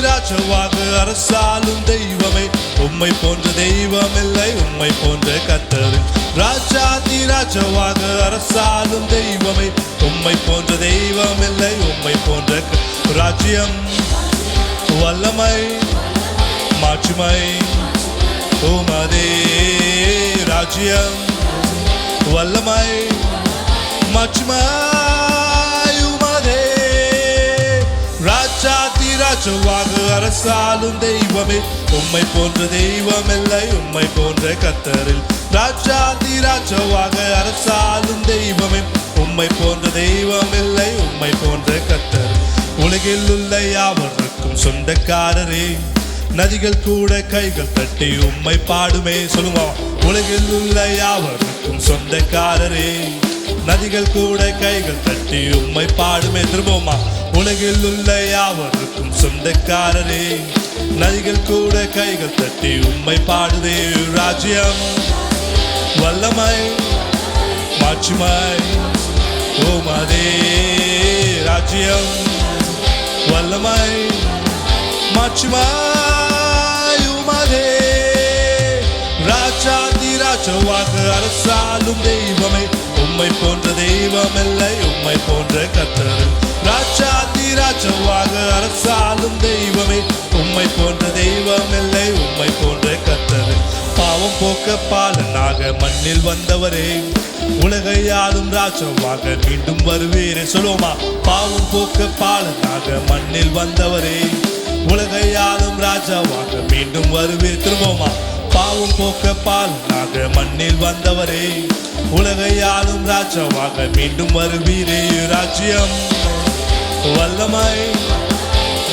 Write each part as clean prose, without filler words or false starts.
ராஜாதிராஜவாக அரசாளும் தெய்வமே, உம்மை போன்ற தெய்வம் இல்லை, உம்மை போன்ற கர்த்தர். ராஜாதிராஜவாக அரசாளும் தெய்வமே, உம்மை போன்ற தெய்வம் இல்லை, உம்மை போன்ற ராஜ்யம் வல்லமை மாட்சிமை உமதே. ராஜ்யம் வல்லமை மாட்சிமை உமதே. ராஜாதிராஜவாக அரசாளும் தெய்வமே, உம்மை போன்ற தெய்வம் இல்லை, உம்மை போன்ற கர்த்தரில். ராஜாதிராஜவாக அரசாளும் தெய்வமே, உம்மை போன்ற தெய்வம் இல்லை, உம்மை போன்ற கர்த்தர். உலகில் உள்ள யாவருக்கும் சொந்தக்காரரே, நதிகள் கூட கைகள் தட்டி உம்மை பாடுமே. சொல்லுங்க, உலகில் உள்ள யாவருக்கும் சொந்தக்காரரே, நதிகள் கூட கைகள் தட்டி உம்மை பாடுமே. திரும்பவுமா, உலகில் உள்ள யாவருக்கும் சொந்தக்காரரே, நதிகள் கூட கைகள் தட்டி உம்மை பாடுதே. ராஜ்யம் வல்லமை மாட்சிமை உமதே. ராஜ்யம் வல்லமை மாட்சிமை உமதே. ராஜாதிராஜவாக அரசாளும் தெய்வமே, உம்மை போன்ற தெய்வம் இல்லை, உம்மை போன்ற கர்த்தர். ராஜாதிராஜவாக அரசாளும் தெய்வமே, உம்மை போன்ற தெய்வம் இல்லை, உம்மை போன்ற கர்த்தர். பாவம் போக்க பாலனாக மண்ணில் வந்தவரே, உலகை ஆளும் ராஜாவாக மீண்டும் வருவீரே. சொல்லுவோமா, பாவம் போக்க பாலனாக மண்ணில் வந்தவரே, உலகை ஆளும் ராஜாவாக மீண்டும் வருவீர். திரும்பவுமா, பாவம் போக்க பாலனாக மண்ணில் வந்தவரே, உலகை ஆளும் ராஜாவாக மீண்டும் வருவீரே. ராஜ்யம் வல்லமை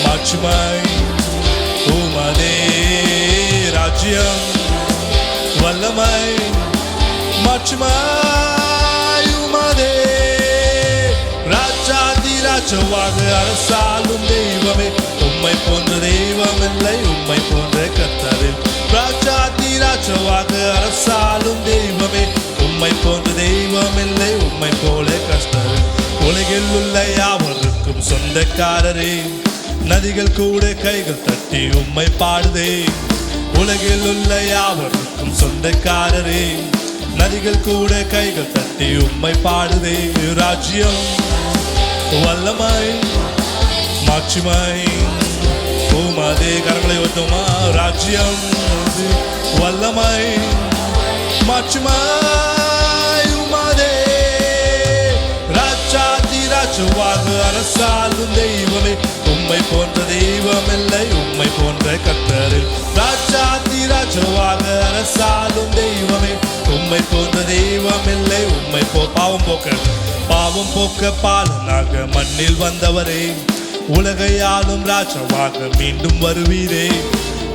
மாட்சிமை உமதே. ராஜ்யம் வல்லமை மாட்சிமை உமதே. ராஜாதிராஜவாக அரசாளும் தெய்வமே, உம்மை போன்ற தெய்வம் இல்லை, உம்மை போன்ற கர்த்தரில். ராஜாதிராஜவாக அரசாளும் தெய்வமே, உம்மை போன்ற தெய்வம் இல்லை, உம்மை போல கர்த்தர். உலகில் உள்ள யாவருக்கும் சொந்தக்காரரே, நதிகள் கூட கைகள் தட்டி உம்மை பாடுதே. உலகில் உள்ள யாவருக்கும் சொந்தக்காரரே, நதிகள் கூட கைகள் தட்டி உம்மை பாடுதே. ராஜ்யம் வல்லமை மாட்சிமை உமதே. கரங்களை ஒத்துமா, ராஜ்யம் வல்லமை மாட்சிமை உமதே. ராஜாதிராஜவாக அரசாளும் தெய்வமே, உம்மை போன்ற தெய்வம் இல்லை, உம்மை போன்ற கர்த்தரில். ராஜாதிராஜவாக அரசாளும் தெய்வமே, உம்மை போன்ற தெய்வம் இல்லை, உம்மை பாவம் போக்க பாலனாக மண்ணில் வந்தவரே, உலகை ஆளும் ராஜாவாக மீண்டும் வருவீரே.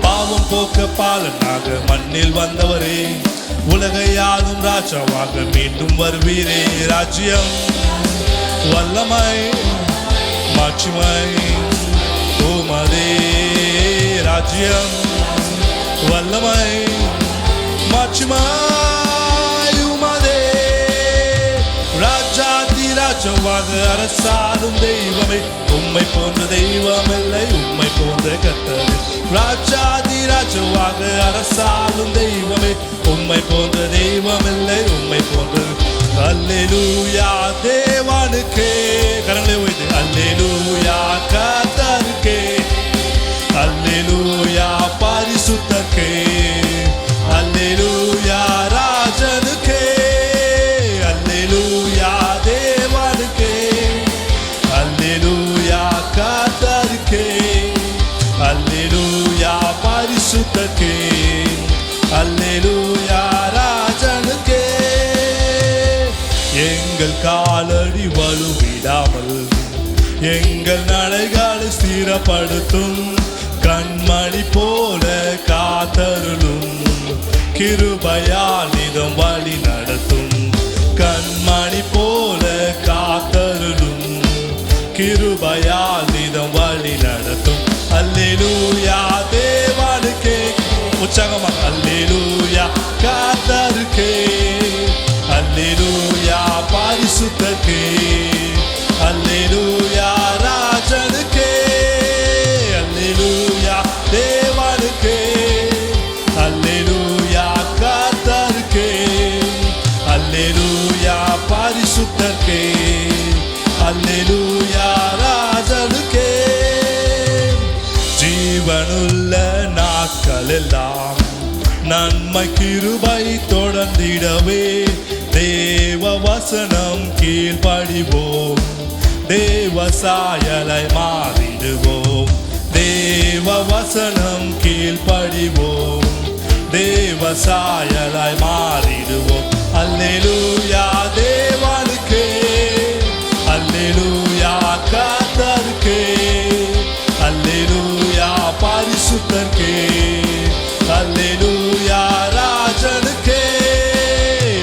பாவம் போக்க பாலனாக மண்ணில் வந்தவரே, உலகை ஆளும் ராஜாவாக மீண்டும் வருவீரே. ராஜ்யம் வல்லமை மாட்சிமை உமதே. ராஜ்யம் வல்லமை மாட்சிமை உமதே. ராஜாதிராஜவாக அரசாளும் தெய்வமே, உம்மை போன்ற தெய்வம் இல்லை, உம்மை போன்ற கர்த்தர். ராஜாதிராஜவாக அரசாளும் தெய்வமே, உம்மை போன்ற தெய்வம் இல்லை, உம்மை போன்ற. அல்லேலூயா தேவனுக்கே. கரங்களை உயர்த்தி அல்லேலூயா கர்த்தருக்கே. அல்லேலூயா பரிசுத்தருக்கே. அல்லேலூயா ராஜனுக்கே. அல்லேலூயா தேவனுக்கே. அல்லேலூயா கர்த்தருக்கே. அல்லேலூயா பரிசுத்தருக்கே. அல்லேலூயா ராஜனுக்கே. எங்கள் காலடி வலுவிடாமல் எங்கள் நடைகளை ஸ்திரப்படுத்தும், கண்மணி போல காத்தருளும், கிருபையால் இதம் வழி நடத்தும். கண்மணி போல காத்தருளும், கிருபையால் இதம் வழி நடத்தும். அல்லேலூயா தேவனுக்கே. உற்சாகமாக அல்லேலூயா கர்த்தருக்கே. அல்லேலூயா பரிசுத்தருக்கே. அல்லேலூயா ராஜனுக்கே. அல்லேலூயா நன்மை கிருபை தொடர்ந்திடவே தேவ வசனம் கீழ்ப்படிவோம். தேவ சாயலை மாறிடுவோம். தேவ வசனம் கீழ்ப்படிவோம். தேவ சாயலை மாறிடுவோம். அல்லேலூயா தேவனுக்கே, அல்லேலூயா கர்த்தருக்கே, அல்லேலூயா பரிசுத்தருக்கே, அல்லேலூயா ராஜனுக்கே,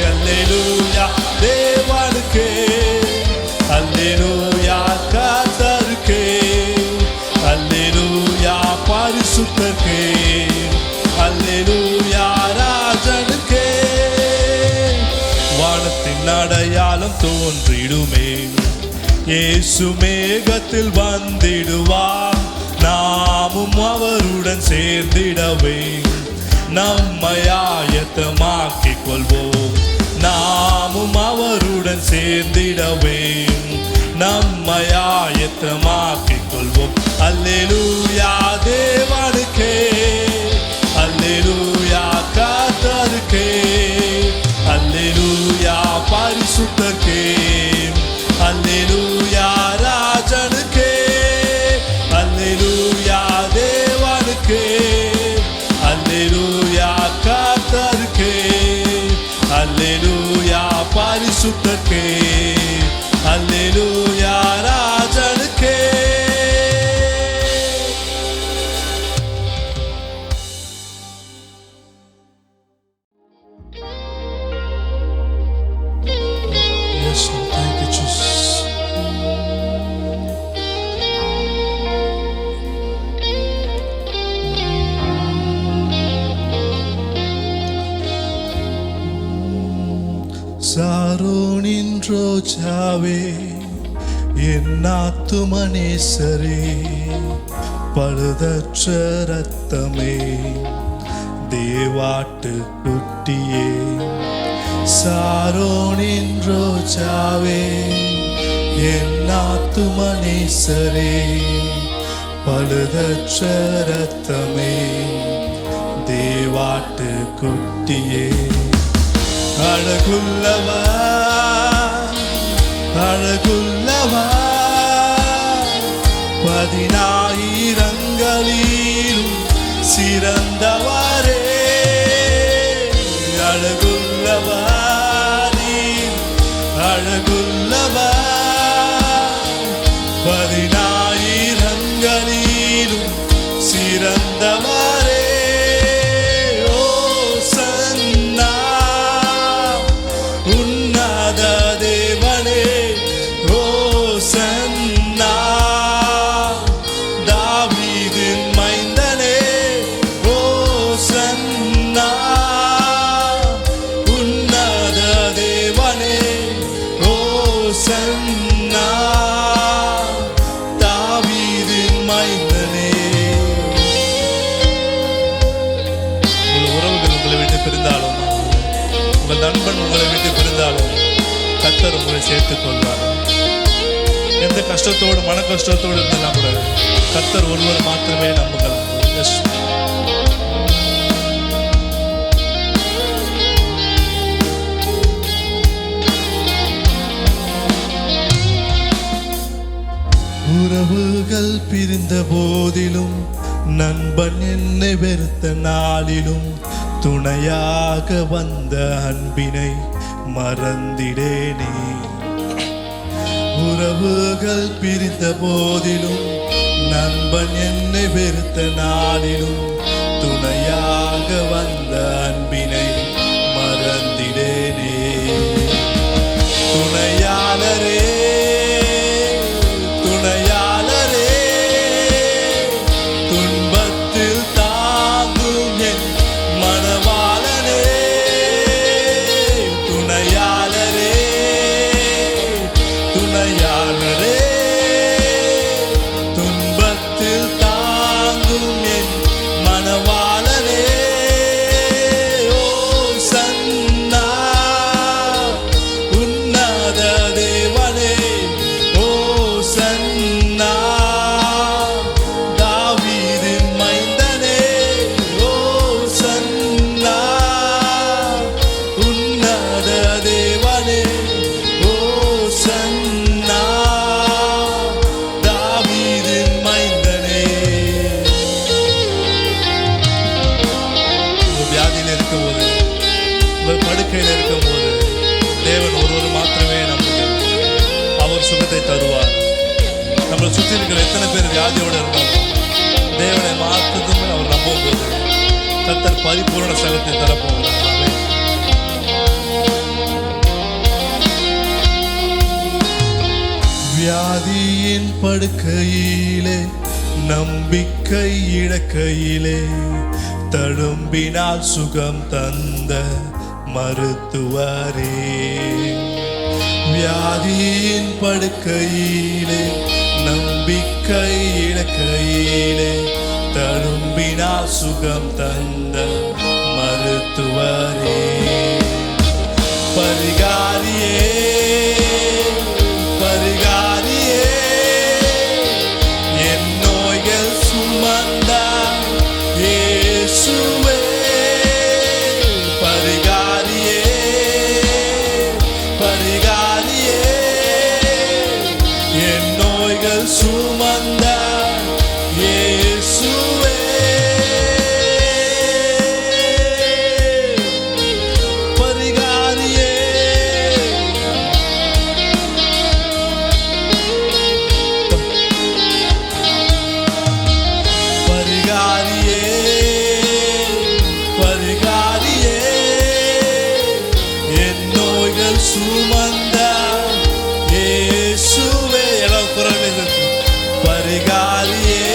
அல்லேலூயா தேவனுக்கே, அல்லேலூயா கர்த்தருக்கே, அல்லேலூயா பரிசுத்தருக்கே, அல்லேலூயா ராஜனுக்கே. வானத்தின் அடையாளம் தோன்றிடுமே, இயேசு மேகத்தில் வந்திடுவார். நாமும் அவருடன் சேர்ந்திடவே நம்மை ஆயத்தமாக்கிக் கொள்வோம். நாமும் அவருடன் சேர்ந்திடவே நம்மை ஆயத்தமாக்கிக் கொள்வோம். அல்லேலூயா தேவனுக்கே, அல்லேலூயா கர்த்தருக்கே, அல்லேலூயா பரிசுத்தருக்கே, அல்லேலூயா ராஜனுக்கே, அல்லேலூயா தேவனுக்கே, அல்லேலூயா கர்த்தருக்கே, அல்லேலூயா பரிசுத்தருக்கே, அல்லேலூயா ராஜனுக்கே. Yes, Lord. Thank you, Jesus. சாரோனின் Rojave, என் ஆத்துமனேசரே, பழுதற்ற ரத்தமே, தேவாட்டு குட்டியே. சாரோனின் ரோஜாவே, என் ஆத்துமனேசரே, பழுதற்ற ரத்தமே, தேவாட்டு குட்டியே. அழகுள்ளவா, அழகுள்ளவா, 10,000ங்களிலும் சிறந்தவரே. அழகுள்ளவா, அழகுள்ளவா, 10,000ங்களிலும் சிறந்தவரே. ஓ சன்னா உன்னத தேவனே, ஓ சன்னா தாவீதின் மைந்தனே, ஓ சன்னா உன்னத தேவனே, ஓ சன்னா தாவீதின் மைந்தனே. உங்கள் உறவுகள் உங்களை விட்டு பிரிந்தாலும், உங்கள் நண்பன் உங்களை விட்டு பிரிந்தாலும் கர்த்தர் உங்களை சேர்த்துக் கொள்வார். எந்த கஷ்டத்தோடு மன கஷ்டத்தோடு இருந்தாலும் கூட கர்த்தர் ஒருவர் மாத்திரமே நம்புகிறார். உறவுகள் பிரிந்த போதிலும், நண்பன் என்னை வெறுத்த நாளிலும், துணையாக வந்த அன்பினை மறந்திடேனே. உறவுகள் பிரிந்த போதிலும், நண்பன் என்னை வெறுத்த நாளிலும், துணையாக வந்த அன்பினை மறந்திடேனே. துணையாளரே, துணையாளரே, துன்பத்தில் தாங்கும் என் மணவாளனே. துணையாளரே, துணையாளரே, துன்பத்தில் தாங்கும் என் மணவாளனே. ஓ படுக்கையில் இருக்கும்போது தேவன் ஒருவர் மாத்திரமே நம்புகிறார். அவர் சுகத்தை தருவார். நம்மளை சுற்றி இருக்கிற எத்தனை பேர் வியாதியோடு இருந்தாலும் தேவனை மாற்றதுமே அவர் நம்பும் போது கர்த்தர் பரிபூர்ண சுகத்தை தரப்போகிறார். வியாதியின் படுக்கையிலே நம்பிக்கை இழக்கையிலே தழும்பினால் சுகம் தந்த மருத்துவரே, வியாதியின் படுக்கையிலே நம்பிக்கை இழக்கையிலே தழும்பினால் சுகம் தந்த மருத்துவரே, பரிகாரியே பரிகாரியே, என் நோய்கள் சுமந்தார் இயேசுவே, பரிகாரியே பரிகாரியே, என் நோய்கள் சுமந்தார் இயேசுவே, பரிகாரியே சுமந்த இயேசுவே, எல்லாம் குரல் பரிகாரியே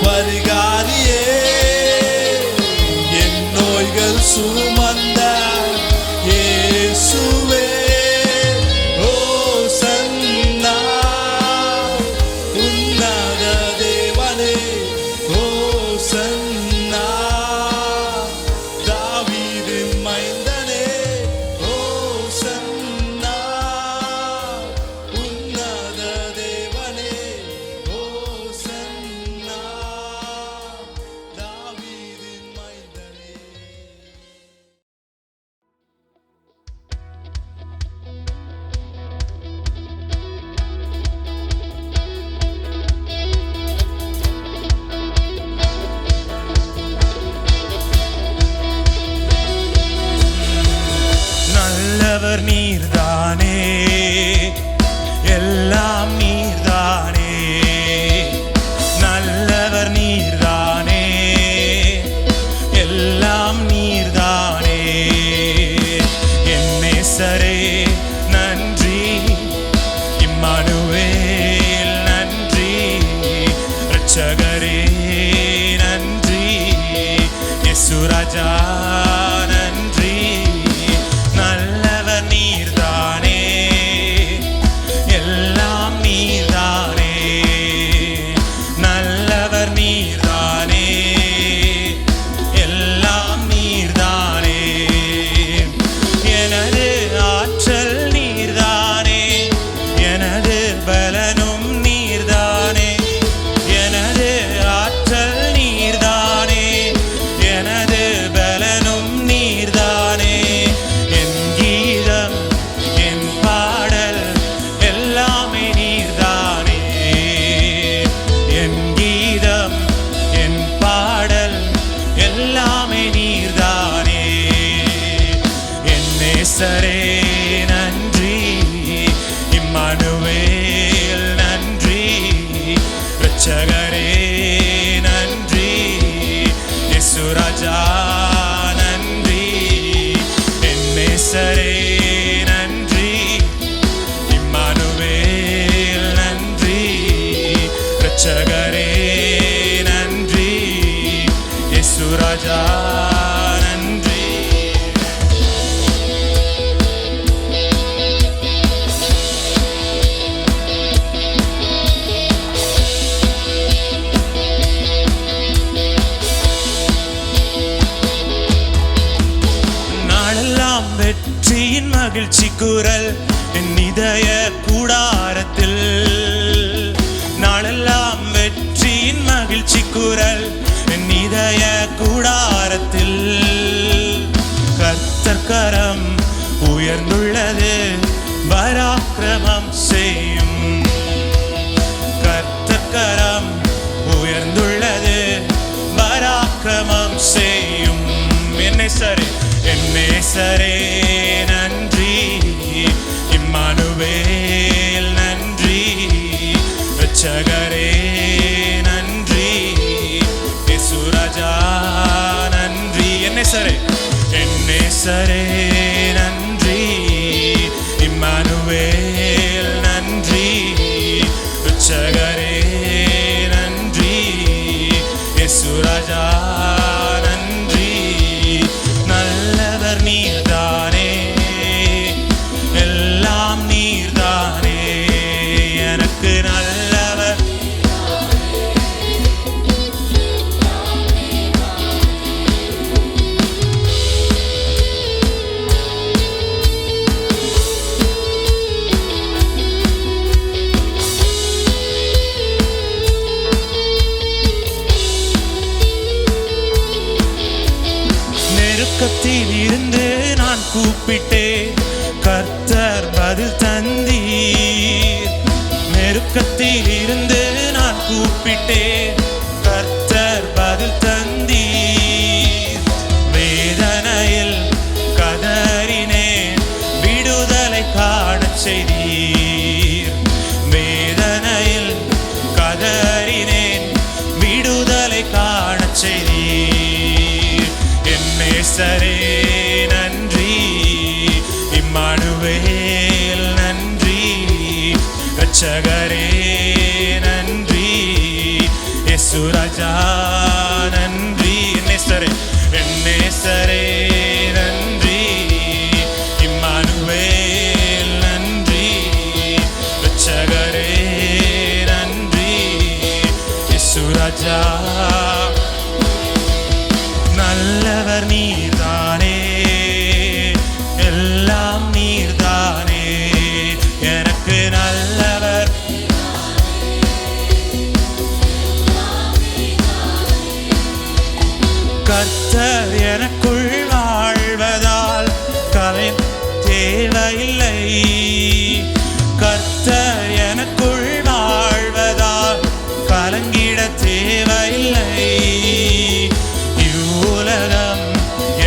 பரிகாரியே, என் நோய்கள் சுமந்த இயேசுவே, ஓ சன்னா உன்னத தேவனே, ஓ சன்னா தாவீதின் மைந்தனே, நல்லவர் நீர்தானே, எல்லாம் நீர்தானே, நல்லவர் நீர்தானே, எல்லாம் நீர்தானே, என் நேசரே நன்றி, இம்மானுவேல் நன்றி, இரட்சகரே நன்றி, இயேசு ராஜா நன்றி, நல்லவர் நீர்தானே, எல்லாம் நீர்தானே, நல்லவர் நீர்தானே, எல்லாம் நீர்தானே, எனது ஆற்றல் நீர்தானே, எனது பலனும் நீர்தானே, எனது ஆற்றல் நீர்தானே, எனது பலனும் நீர்தானே, என் கீதம் என் பாடல் எல்லாமே நீர்தானே, என் கீதம் என் பாடல் எல்லாமே நீர்தானே, என் நேசரே நன்றி, இம்மானுவேல் நன்றி, இரட்சகரே நன்றி, இயேசு ராஜா நன்றி, என் நேசரே நன்றி, இம்மானுவேல் நன்றி, இரட்சகரே நன்றி, இயேசு ராஜா நன்றி. நாளெல்லாம் வெற்றியின் மகிழ்ச்சி குரல் என் இதய கூடாரத்தில், நாளெல்லாம் வெற்றியின் மகிழ்ச்சி குரல் என் இதய கூடாரத்தில், கர்த்தர் கரம் உயர்ந்துள்ளது பராக்கிரமம் செய்யும், கர்த்தர் கரம் உயர்ந்துள்ளது பராக்கிரமம் செய்யும், என்னை சரி என் நேசரே நன்றி, இம்மானுவேல் நன்றி, இரட்சகரே நன்றி, இயேசு ராஜா நன்றி. என் நேசரே நன்றி, இம்மானுவேல் நன்றி, இரட்சகரே நன்றி, இயேசு ராஜா நன்றி. நல்லவர் நீர்தானே, எல்லாம் நீர்தானே, எனக்கு நல்லவர். நெருக்கத்தில் இருந்து நான் கூப்பிட்டேன், கர்த்தர் பதில் தந்தீர். நெருக்கத்தில் இருந்து நான் கூப்பிட்டேன், கர்த்தர் பதில் தந்தீர். வேதனையில் கதறினேன், விடுதலை காணச் செய்தீர். வேதனையில் கதறினேன், விடுதலை காணச் செய்தீர். என் நேசரே நன்றி, இம்மானுவேல் நன்றி, இரட்சகரே நன்றி, இயேசு ராஜா நன்றி. என் நேசரே நன்றி, இம்மானுவேல் நன்றி, இரட்சகரே நன்றி, இயேசு ராஜா. நல்லவர் நீர்தானே, எல்லாம் நீர்தானே, எனக்கு நல்லவர். கர்த்தர் எனக்குள் வாழ்வதால் கலை தேவையில்லை. கர்த்தர் எனக்குள் வாழ்வதால் கலங்கிட தேவையில்லை. இவ்வுலகம்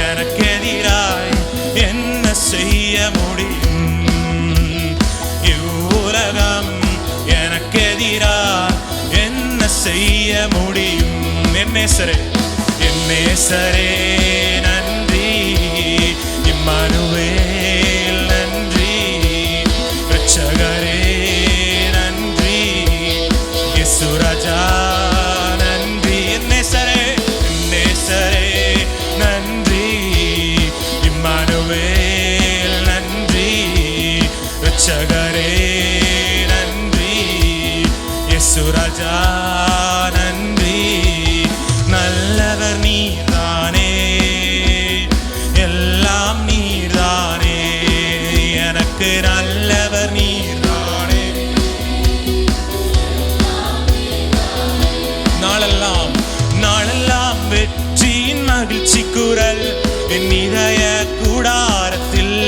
எனக்கு எதிராய் என்ன செய்ய முடியும்? இவ்வுலகம் எனக்கு எதிராய் என்ன செய்ய முடியும்? என் நேசரே நன்றி, இம்மானுவேல் நன்றி, இரட்சகரே நன்றி, இயேசு ராஜா நன்றி. என் நேசரே நன்றி, இம்மானுவேல் நன்றி, இரட்சகரே நன்றி, இயேசு ராஜா நன்றி. நல்லவர் நீர்தானே, எல்லாம் நீர்தானே, எனக்கு நல்லவர் நீர்தானே. நாளெல்லாம் வெற்றியின் மகிழ்ச்சி குரல் என் இதய கூடாரத்தில்.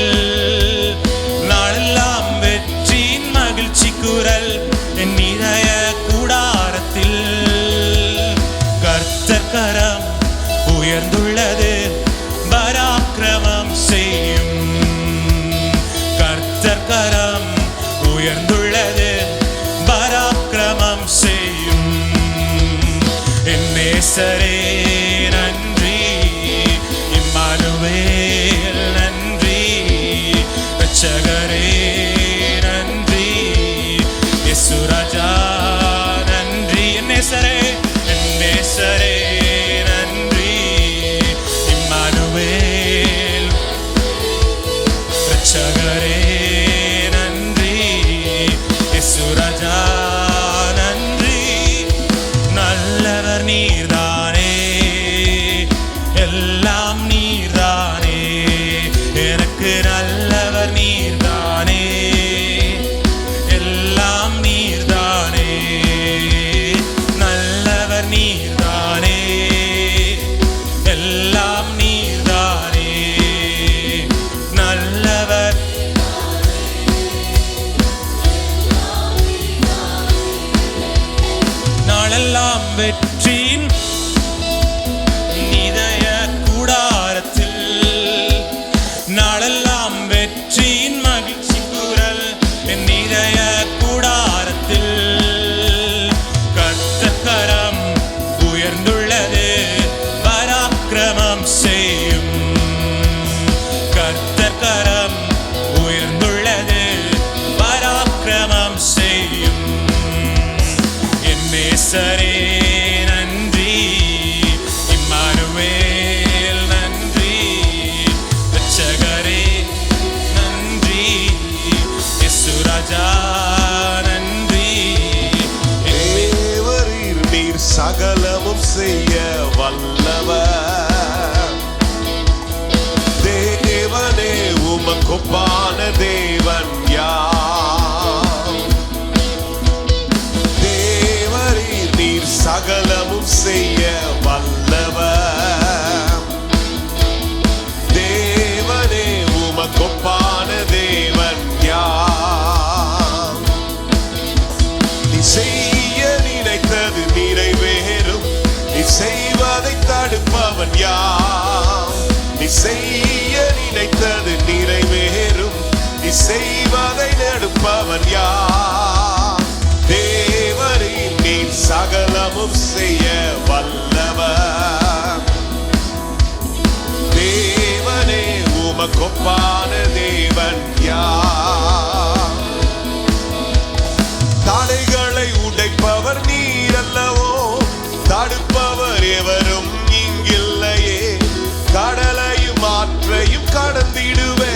நாளெல்லாம் வெற்றியின் மகிழ்ச்சி குரல் என் இதய கூடாரத்தில். கர்த்தர் கரம் உயர்ந்துள்ளது, பராக்கிரமம் செய்யும். கர்த்தர் கரம் உயர்ந்துள்ளது, பராக்கிரமம் செய்யும். என் நேசரே நன்றி, இம்மானுவேல் நன்றி, இரட்சகரே நன்றி, இயேசு ராஜா நன்றி. என் நேசரே நன்றி, இம்மானுவேல் இரட்சகரே நன்றி, இயேசு ராஜா நன்றி. நல்லவர் நீர்தானே, செய்வதை நெடுப்பவன் யார்? தேவரே நீர் சகலமும் செய்ய வல்லவர். தேவனே உமக்கொப்பான தேவன் யார்? தடைகளை உடைப்பவர் நீர் அல்லவோ, தடுப்பவர் எவரும் இங்கில்லையே. கடலையும் ஆற்றையும் கடந்திடுவே,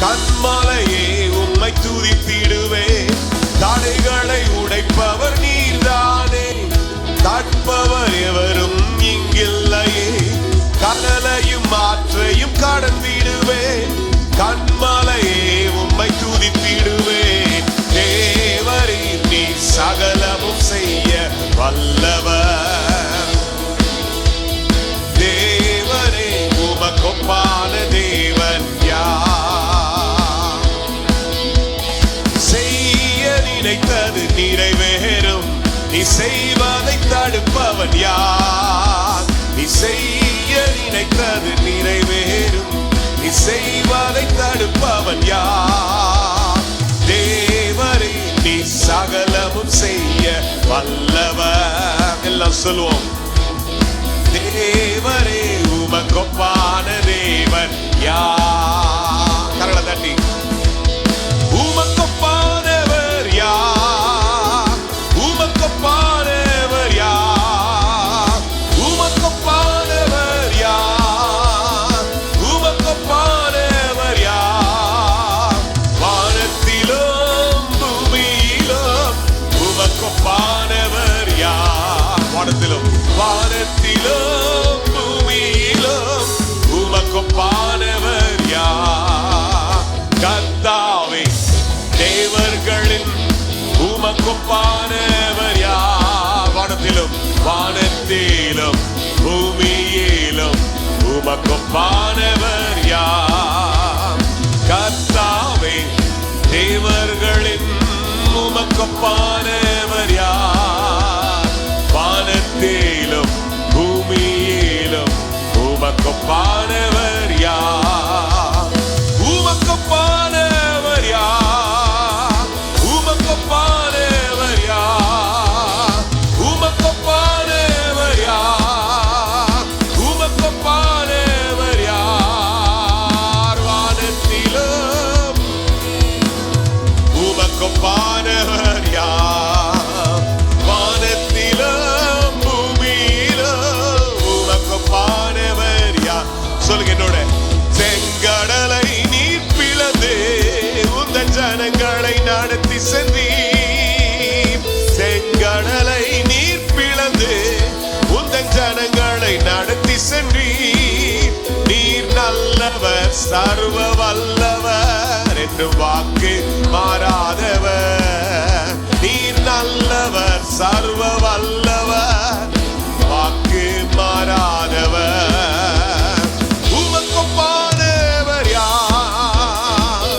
கண்மலையே உம்மை துதித்திடுவே. தடைகளை உடைப்பவர் நீர்தானே, தடுப்பவர் எவரும் இங்கில்லையே. கடலையும் ஆற்றையும் கடந்திடுவே, கண்மலையே உம்மை துதித்திடுவே. தேவரே நீர் சகலமும் செய்ய வல்லவர். தேவரே உமக்கொப்பான தேவன் யார்? செய்ய நினைத்தது நிறைவேறும், நீ செய்வதை தடுப்பவன் யார்? நீ செய்ய நினைத்தது நிறைவேறும், நீ செய்வதை தடுப்பவன் யார்? தேவரே நீ சகலமும் செய்ய வல்லவர். எல்லாம் சொல்லுவோம். தேவரே உமக்கொப்பான தேவன் யார்? கரங்களை தட்டி உமக்கொப்பானவர் யார்? உமக்கொப்பானவர் யார்? உமக்கொப்பானவர் யார்? உமக்கொப்பானவர் யார்? வானத்திலும் பூமியிலும் உமக்கொப்பானவர் யார்? வானத்திலும் வானத்திலும் பூமியிலும் உமக்கொப்பானவர் யார்? கர்த்தாவே தேவர்களின் உமக்கொப்பானவர் யார்? வானத்திலும் வானத்திலும் பூமியிலும் உமக்கொப்பானவர் யார்? கர்த்தாவே தேவர்களின் உமக்கொப்பானவர் யார்? வானத்திலும் பூமியிலும் உமக்கொப்பானவர் யார்? உமக்கொப்பானவர் யார்? உமக்கொப்பானவர் யார்? உமக்கொப்பானவர் யார்? உமக்கொப்பானவர் யார்? வானத்திலும் உமக்கொப்பானவர் யார்? வானத்திலும் பூமியிலும் உமக்கொப்பானவர் யார்? சொல்லுங்க என்னோட. செங்கடலை நீர் பிளந்து உந்தன் ஜனங்களை நடத்தி சென்றீர். செங்கடலை நீர் பிளந்து உந்தன் ஜனங்களை நடத்தி சென்றீர். நீர் நல்லவர் சர்வ வல்லவர் என்று வாக்கு மாறாதவர். நீர் நல்லவர் சர்வ வல்லவர் வாக்கு மாறாதவர். உமக்கொப்பானவர் யார்?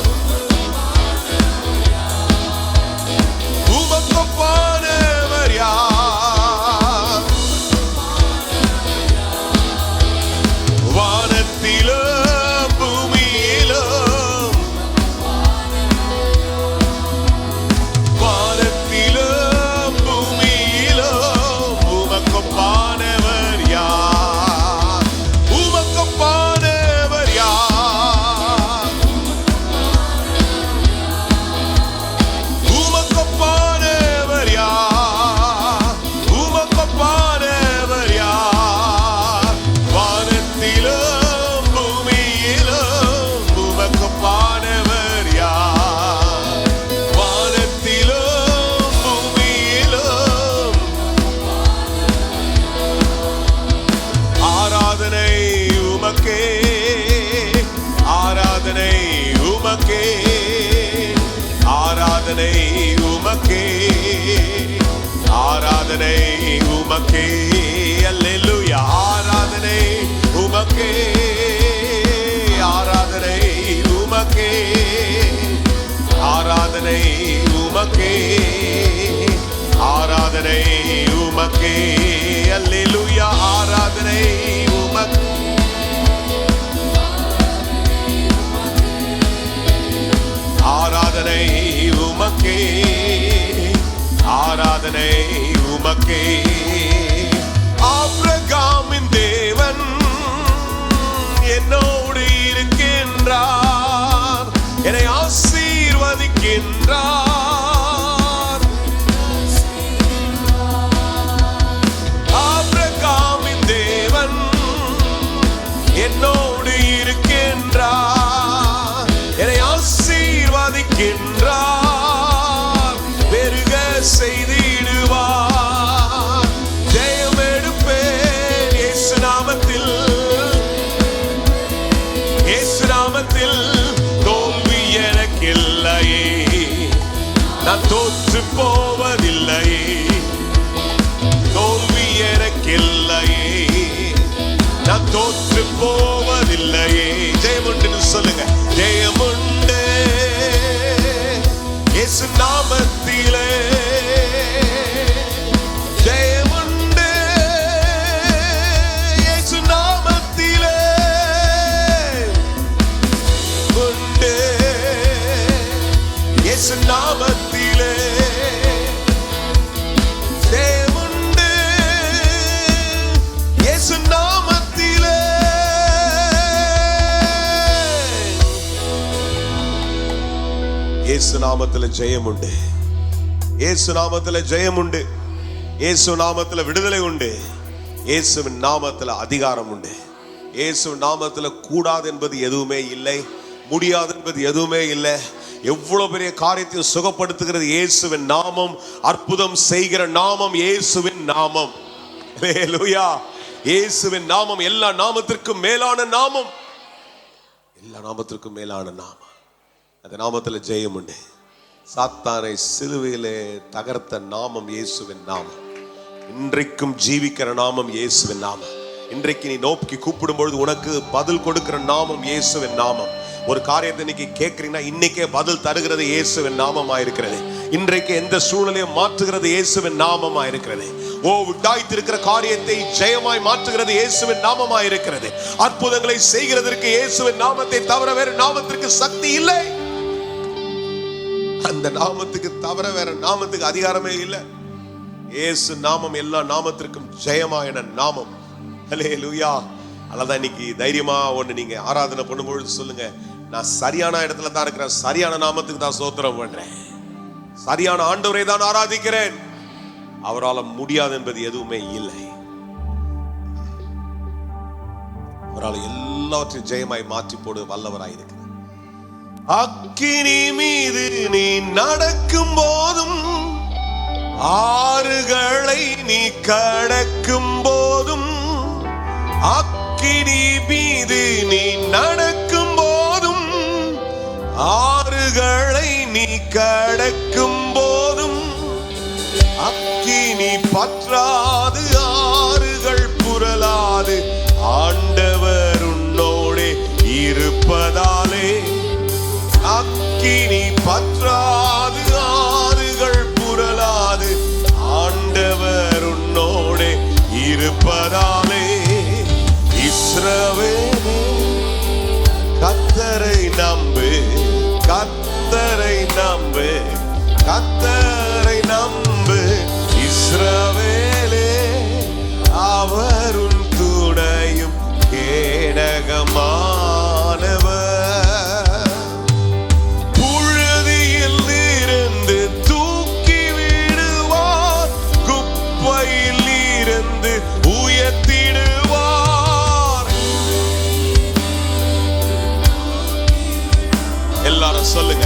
உமக்கொப்பானவர் யார்? வானத்திலும் பூமியிலும் வானத்திலும் பூமியிலும் உமக்கொப்பானவர் யார்? உமக்கொப்பானவர் யார்? உமக்கொப்பானவர் யார்? உமக்கொப்பானவர் யார்? வானத்திலும் பூமியிலும் உமக்கொப்பானவர் யார்? வானத்திலும் பூமியிலும் ஆராதனை உமக்கே, ஆராதனை உமக்கே, ஆராதனை உமக்கே, ஆராதனை உமக்கே. அல்லேலூயா. ஆராதனை உமக்கே, ஆராதனை உமக்கே, ஆராதனை உமக்கே, ஆராதனை உமக்கே. அல்லேலூயா. ஆராதனை உமக்கே, உமக்கே ஆராதனை உமக்கே. ஆபிரகாமின் தேவன் என்னோடு இருக்கின்றார், என்னை ஆசீர்வதிக்கின்றார். ஆபிரகாமின் தேவன் என்னோடு இருக்கின்றார், என்னை ஆசீர்வதிக்கின்றார், பெருக செய்திடுவார். ஜெயம் எடுப்பேன் இயேசு நாமத்தில், இயேசு நாமத்தில். தோல்வி எனக்கில்லையே, நான் தோற்று போவதில்லையே. தோல்வி எனக்கில்லையே, நான் தோற்று போவதில்லையே. ஜெயமுண்டு சொல்லுங்க, ஜெயமுண்டு இயேசு நாமத்திலே. ஜெயமுண்டு இயேசு நாமத்திலே. உண்டு இயேசு நாமத்திலே. ஜெயமுண்டு இயேசு நாமத்திலே. இயேசு நாமத்திலே ஜெயம் உண்டு, இயேசு நாமத்திலே ஜெயம் உண்டு, இயேசு நாமத்திலே விடுதலை உண்டு, இயேசுவின் நாமத்திலே அதிகாரம் உண்டு. இயேசுவின் நாமத்திலே கூடாது என்பது எதுவுமே இல்லை, முடியாது என்பது எதுவுமே இல்லை. எவ்வளவு பெரிய காரியத்தையும் சுகப்படுத்துகிறது இயேசுவின் நாமம். அற்புதம் செய்கிற நாமம் இயேசுவின் நாமம். ஹல்லேலூயா. இயேசுவின் நாமம் எல்லா நாமத்திற்கும் மேலான நாமம், எல்லா நாமத்திற்கும் மேலான நாமம். அந்த நாமத்தில் ஜெயம் உண்டு. சாத்தானை சிலுவையிலே தகர்த்த நாமம் இயேசுவின் நாமம். இன்றைக்கும் ஜீவிக்கிற நாமம் இயேசுவின் நாமம். இன்றைக்கு நீ நோக்கி கூப்பிடும் பொழுது உனக்கு பதில் கொடுக்கிற நாமம் இயேசுவின் நாமம். ஒரு காரியத்தை இன்னைக்கு கேட்கிறீங்கன்னா இன்னைக்கே பதில் தருகிறது இயேசுவின் நாமமா இருக்கிறது. இன்றைக்கு எந்த சூழ்நிலையும் மாற்றுகிறது இயேசுவின் நாமமா இருக்கிறது. விடாய்த்திருக்கிற காரியத்தை ஜெயமாய் மாற்றுகிறது இயேசுவின் நாமமா இருக்கிறது. அற்புதங்களை செய்கிறதற்கு இயேசுவின் நாமத்தை தவிர வேறு நாமத்திற்கு சக்தி இல்லை. அந்த நாமத்துக்கு தவிர வேற நாமத்துக்கு அதிகாரமே இல்லை. இயேசு நாமம் எல்லா நாமத்திற்கும் ஜெயமான நாமம். ஹல்லேலூயா. அல்லதான் இன்னைக்கு தைரியமா ஒண்ணு நீங்க ஆராதனை பண்ணும்பொழுது சொல்லுங்க, நான் சரியான இடத்துல தான் இருக்கிறேன், சரியான நாமத்துக்கு தான் ஸ்தோத்திரம் பண்றேன், சரியான ஆண்டவரை தான் ஆராதிக்கிறேன். அவரால் முடியாது என்பது எதுவுமே இல்லை. அவரால் எல்லாவற்றையும் ஜெயமாய் மாற்றி போடு வல்லவராய் இருக்கிறார். அக்கினி மீது நீ நடக்கும் போதும், ஆறுகளை நீ கடக்கும் போதும், அக்கினி மீது நீ நடக்கும் போதும், ஆறுகளை நீ கடக்கும் போதும், அக்கினி பற்றாது ஆறுகள் புரளாது ஆண்டவர் உன்னோடே இருப்பதாலே. அக்கினி பற்றாது ஆறுகள் புரளாது ஆண்டவர் உன்னோடே இருப்பதாலே. இஸ்ரவேலே கர்த்தரை நம்பு, கர்த்தரை நம்பு, கர்த்தரை நம்பு. இஸ்ரவேலே அவருன் துணையும் கேடகமானவர். புழுதியில் இருந்து தூக்கி விடுவார், குப்பையில் இருந்து உயர்த்திடுவார். எல்லாரும் சொல்லுங்க,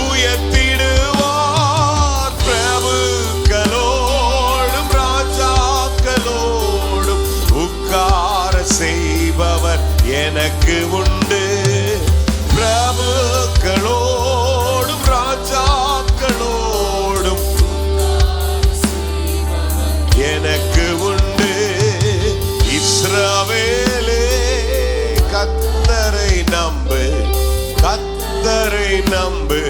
உயர்த்திடுவார். பிரபுக்களோடும் ராஜாக்களோடும் உட்கார செய்பவர் எனக்கு உண்டு. பிரபுக்களோடும் ராஜாக்களோடும் எனக்கு உண்டு. இஸ்ரவேலே கர்த்தரை நம்பு, கர்த்தரை நம்பு,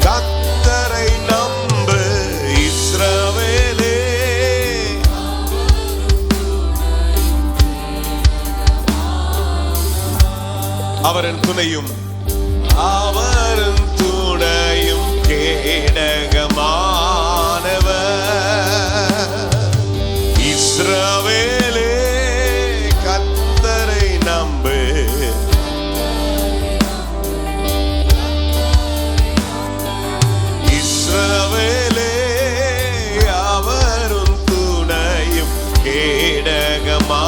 கர்த்தரை நம்பு. இஸ்ரவேலே அவரின் துணையும், அவரின் துணை துணையும் கேடகமானவர். இஸ்ரவேலே கர்த்தரை நம்பு, இஸ்ரவேலே அவரும் துணையும் கேடகமானவர்,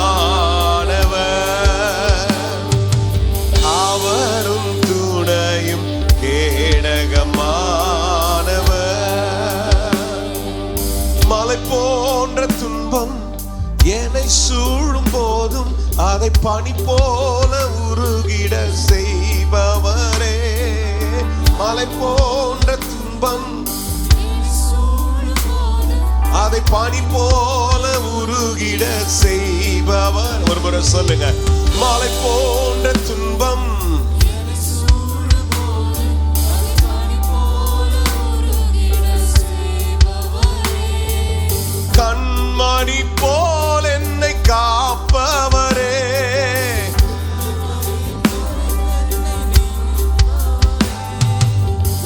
அவரும் துணையும் கேடகமானவர். மலை போன்ற துன்பம் என்னை சூழும் போதும் அதை பனி போல உருகிட செய்பவரே. மலை போன்ற துன்பம் அதை பனி போல உருகிட செய்பவர். ஒரு முறை சொல்லுங்க, மலை போன்ற துன்பம் கண்மணி போல் என்னை காப்பவரே.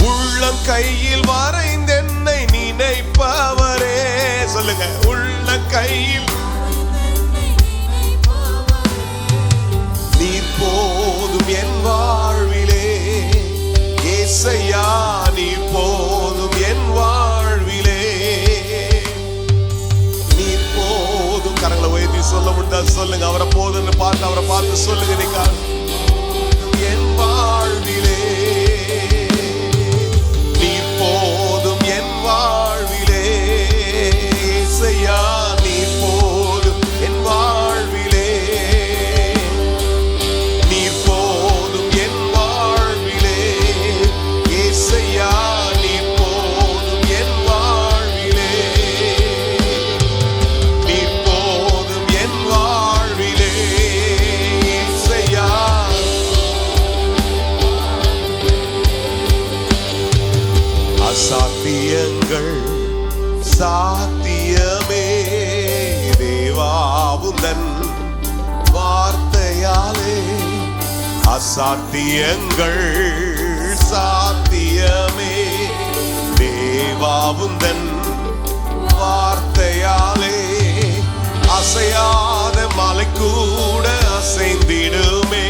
உள்ளம் கையில் வரைந்தென்னை நினைப்பவரே. சொல்லுங்க, உள்ள கையில் நீர் போதும் என் வாழ்விலே. ஏசையா நீர் போதும் என் வாழ்விலே. நீர் போதும். கரங்களை உயர்த்தி சொல்ல முடிந்தா சொல்லுங்க, அவரை போதும்னு பார்த்து அவரை பார்த்து சொல்லுங்க. நீங்க என் வாழ்விலே நீர் போதும் என் வாழ்விலே. ஏசையா நீர் போதும் என் வாழ்விலே. நீர் போதும் என் வாழ்விலே. ஏசையா நீர் போதும் என் வாழ்விலே. நீர் போதும் என் வாழ்விலே. ஏசையா அசாத்தியங்கள் சாத்தியமே தேவாவுந்தன் வார்த்தையாலே. அசாத்தியங்கள் சாத்தியமே தேவாவுந்தன் வார்த்தையாலே. அசையாத மலை கூட அசைந்திடுமே,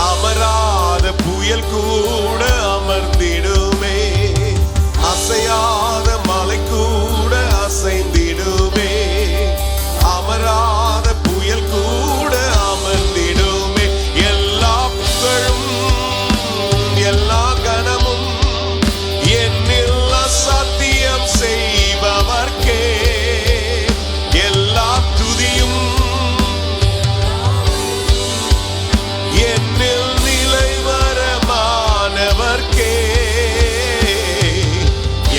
அமராத புயல் கூட அமர்ந்திடுமே. அசையாத மலை கூட அசைந்திடுமே, அமராத புயல் கூட அமர்ந்திடுமே. எல்லா புகழும் எல்லா கனமும் என்னில் அசாத்தியம் செய்பவர்க்கே. எல்லா துதியும் என்னில் நிலைவரமானவர்க்கே.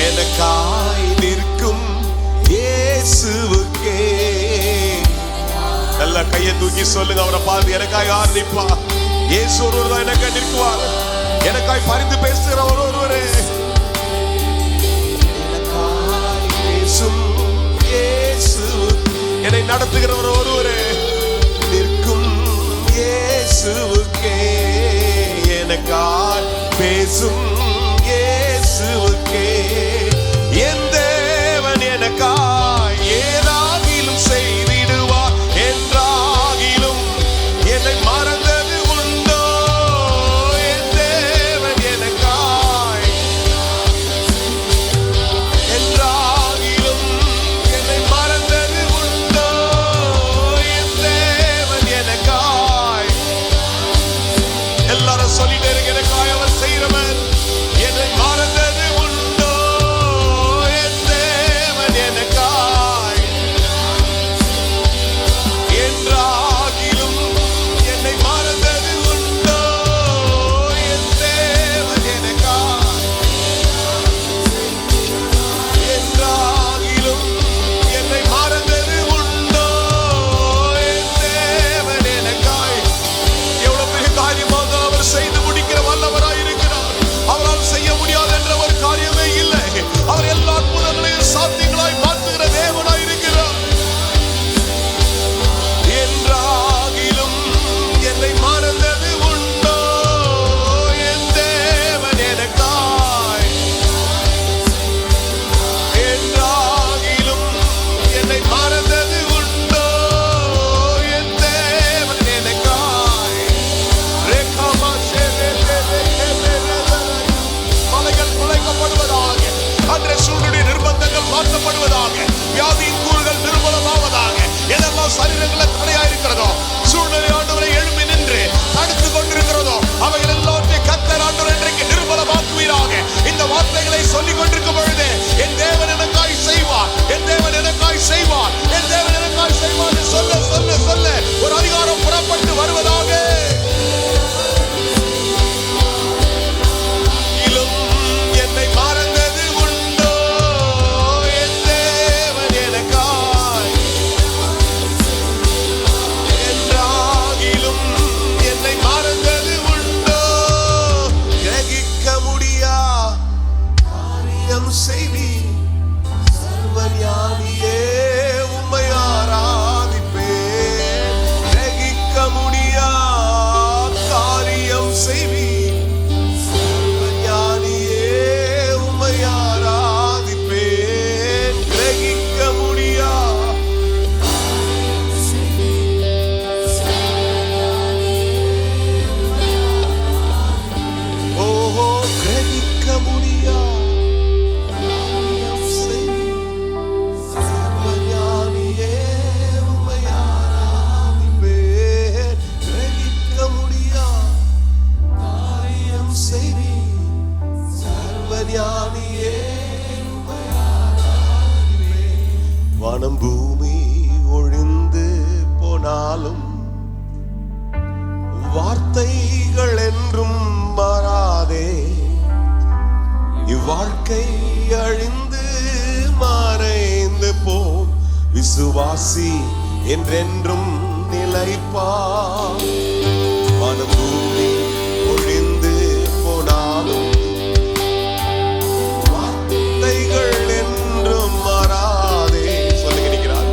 எனக்காய் நிற்கும் இயேசுவுக்கே. நல்ல கையை தூக்கி சொல்லுங்க, அவரை பார்த்து. எனக்காய் யார் நிற்பா? இயேசு ஒருவர் தான் எனக்காய் நிற்குவார். எனக்காய் பரிந்து பேசுகிறவர் ஒருவரே. எனக்காய் பேசும் இயேசு, என்னை நடத்துகிறவர் ஒருவரே. நிற்கும் இயேசுவுக்கே. எனக்காய் பேசும் இயேசுவுக்கே. என் தேவன் எனக்காய் ஏதாகிலும் செய்திடுவார். என்றாகிலும் என்னை மறந்தது உண்டோ? என் தேவன் எனக்காய் என்றாகிலும் என்னை மறந்தது உண்டோ? என் தேவன் எனக்காய். எல்லாரும் சொல்லிட்டு இருக்க, எனக்காய் அவர் செய்கிறவன். என்னை மறந்தது உண்டோ? என் தேவன் எனக்காய் என்றாகிலும் என்னை மறந்தது உண்டோ? என் தேவன் எனக்காய் என்றாகிலும் என்னை மறந்தது உண்டோ? என் தேவன் எனக்காய். எவ்வளவு பெரிய காரியமாக அவர் செய்து முடிக்கிறவர். வியாதியின் கூறுகள் நிர்மூலமாவதாக. எதெல்லாம் சரீரங்களை தடையா இருக்கிறதோ, சூழ்நிலை ஆண்டவரை எழும்பி நின்று தடுத்து கொண்டிருக்கிறதோ, அவைகள் எல்லாவற்றையும் கர்த்தர் ஆண்டவர் இன்றைக்கு நிர்மூலமாக்குவீராக. இந்த வார்த்தைகளை சொல்லிக் கொண்டிருக்கும் பொழுது என் தேவன் எனக்காய் செய்வார், என் தேவன் எனக்காய் செய்வார், என் தேவன் எனக்காய் செய்வார் சொல்ல சொல்ல சொல்ல ஒரு அதிகாரம் புறப்பட்டு வருவதாக. என்னை மறந்தது உண்டோ, என் தேவன் எனக்காய் என்றாகிலும் என்னை மறந்தது உண்டோ, கிரகிக்க முடியா காரியம் செய்வி சர்வஞானியே உம்மை ஆராதிப்பேன். கிரகிக்க முடியா காரியம் செய்வி வானம் பூமி ஒழிந்து போனாலும் வார்த்தைகள் என்றும் மாறாதே. இவ்வாழ்க்கை அழிந்து மறைந்து போம், விசுவாசி என்றென்றும் நிலைப்பார். வானம் பூமி ஒழிந்து போனாலும் வார்த்தைகள் என்றும் மாறாதே. சொல்லுகிறார்,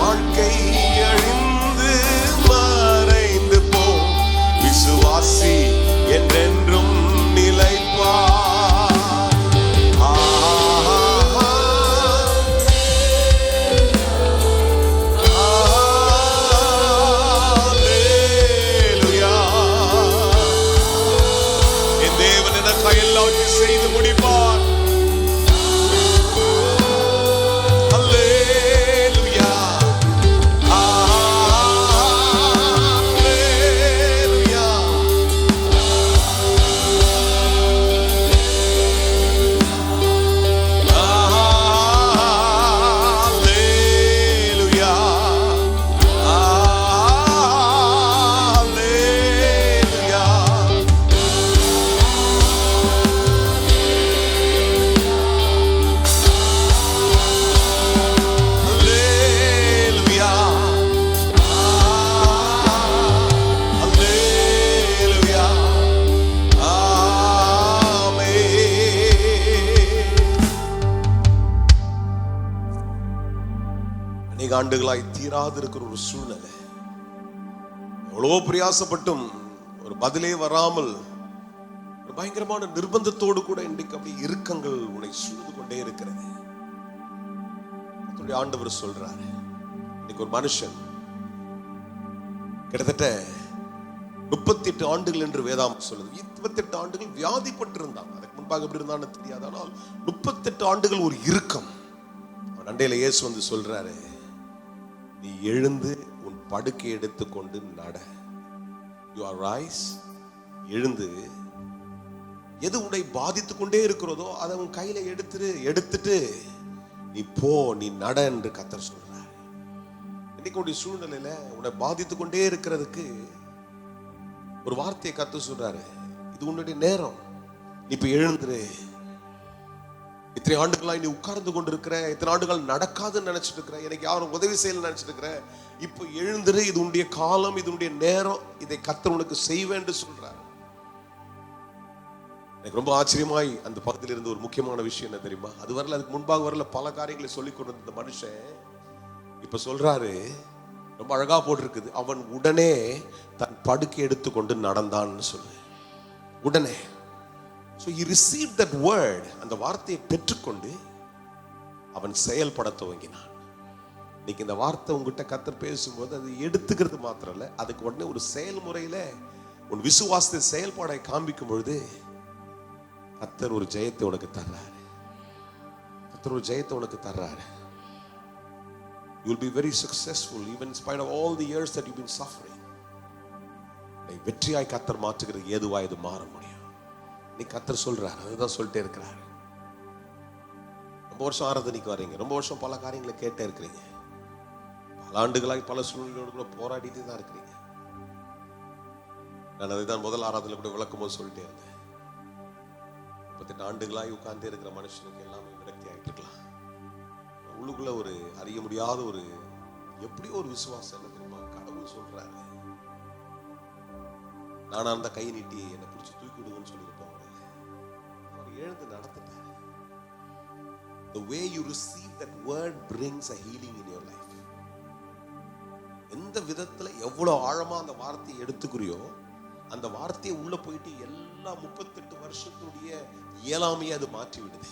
வாழ்க்கை அழிந்து மறைந்து போம், விசுவாசி என்றென்றும் நிலைப்பார். என் தேவன் எனக்காய் எல்லாவற்றையும் செய்து முடிப்பார். ஆண்டுகளாய் தீராது இருக்கிற ஒரு சூழ்நிலை, எவ்வளவோ பிரயாசப்பட்டும் ஒரு பதிலே வராமல் ஒரு பயங்கரமான நிர்பந்தத்தோடு கூட இன்றைக்கு அப்படி இறுக்கங்கள் உன்னை சூழ்ந்து கொண்டே இருக்கிறது. ஆண்டவர் சொல்றாரு, இன்னைக்கு ஒரு மனுஷன் கிட்டத்தட்ட 38 ஆண்டுகள் என்று வேதாம் சொல்லுது. 28 ஆண்டுகள் வியாதிப்பட்டிருந்தான். அதுக்கு முன்பாக எப்படி இருந்தான்னு தெரியாது. ஆனால் 38 ஆண்டுகள் ஒரு இறுக்கம். அவன் அண்டையில இயேசு வந்து சொல்றாரு, நீ எழுந்து உன் படுக்கை எடுத்துக்கொண்டு நட. You are rice. எழுந்து எது உன்னை பாதித்துக் கொண்டே இருக்கிறதோ அதை உன் கையில எடுத்துட்டு நீ போ, நீ நட என்று கர்த்தர் சொல்றார். இன்னைக்கு உடைய சூழ்நிலையில உன்னை பாதித்துக் கொண்டே இருக்கிறதுக்கு ஒரு வார்த்தையை கர்த்தர் சொல்றாரு, இது உன்னுடைய நேரம், நீ இப்ப எழுந்துரு. இத்தனை ஆண்டுகளாய் நீ உட்கார்ந்து கொண்டிருக்கிற, இத்தனை ஆண்டுகள் நடக்காதுன்னு நினைச்சிட்டு இருக்கிற, எனக்கு யாரும் உதவி செய்யல நினைச்சிட்டு இருக்கிற, இப்ப எழுந்துரு. இது உன்னுடைய காலம், இது உன்னுடைய நேரம், இதை கர்த்தர் உனக்கு செய்வேன்னு சொல்றார். எனக்கு ரொம்ப ஆச்சரியமாய் அந்த பக்கத்தில் இருந்து ஒரு முக்கியமான விஷயம் என்ன தெரியுமா? அது வரல, அதுக்கு முன்பாக வரல, பல காரியங்களை சொல்லிக் கொண்டு இந்த மனுஷன் இப்ப சொல்றாரு, ரொம்ப அழகா போட்டிருக்குது, அவன் உடனே தன் படுக்கை எடுத்துக்கொண்டு நடந்தான்னு சொல்லு. உடனே. So he received that word, அந்த வார்த்தையை பெற்றுக்கொண்டு அவன் செயல்பட துவங்கினான். இன்னைக்கு இந்த வார்த்தை உங்ககிட்ட கர்த்தர் பேசும்போது அது எடுத்துக்கிறது மாத்திரம் இல்லை, அதுக்கு உடனே ஒரு செயல்முறையில உன் விசுவாசத்தை செயல்பாடை காண்பிக்கும் பொழுது கர்த்தர் ஒரு ஜெயத்தை உனக்கு தர்றாரு. கர்த்தர் ஒரு ஜெயத்தை உனக்கு தர்றாரு. you will be very successful even in spite of all the years that you've been suffering. வெற்றியாய் கர்த்தர் மாற்றுகிறது ஏதுவா இது மாற முடியும். நீ கர்த்தர் சொல்றாரு, அதுதான் சொல்லிட்டே இருக்கிறாரு. ரொம்ப வருஷம் ஆராதனைக்கு வர்றீங்க, ரொம்ப வருஷம் பல காரியங்களை கேட்டே இருக்கிறீங்க, பல ஆண்டுகளாய் பல சூழ்நிலையோடு கூட போராடிட்டு தான் இருக்கிறீங்க. நான் அதுதான் முதல் ஆராதனை கூட விளக்கும் போது சொல்லிட்டே இருந்தேன். 38 ஆண்டுகளாய் உட்கார்ந்தே இருக்கிற மனுஷனுக்கு எல்லாமே விரக்தி ஆகிட்டு இருக்கலாம். உள்ளுக்குள்ள ஒரு அறிய முடியாத ஒரு எப்படியோ ஒரு விசுவாசம் என்ன தெரியுமா, கடவுள் சொல்றாரு, நானா அந்த கை நீட்டி என்னை பிடிச்சி தூக்கி விடுங்கன்னு சொல்லியிருப்போம். அவர் எழுந்து நடத்திட்டார். The way you receive that word brings a healing in your life. எந்த விதத்துல எவ்வளவு ஆழமா அந்த வார்த்தையை எடுத்துக்கிறியோ அந்த வார்த்தையை உள்ள போயிட்டு எல்லா 38 வருஷத்துடைய இயலாமையை அது மாற்றி விடுது.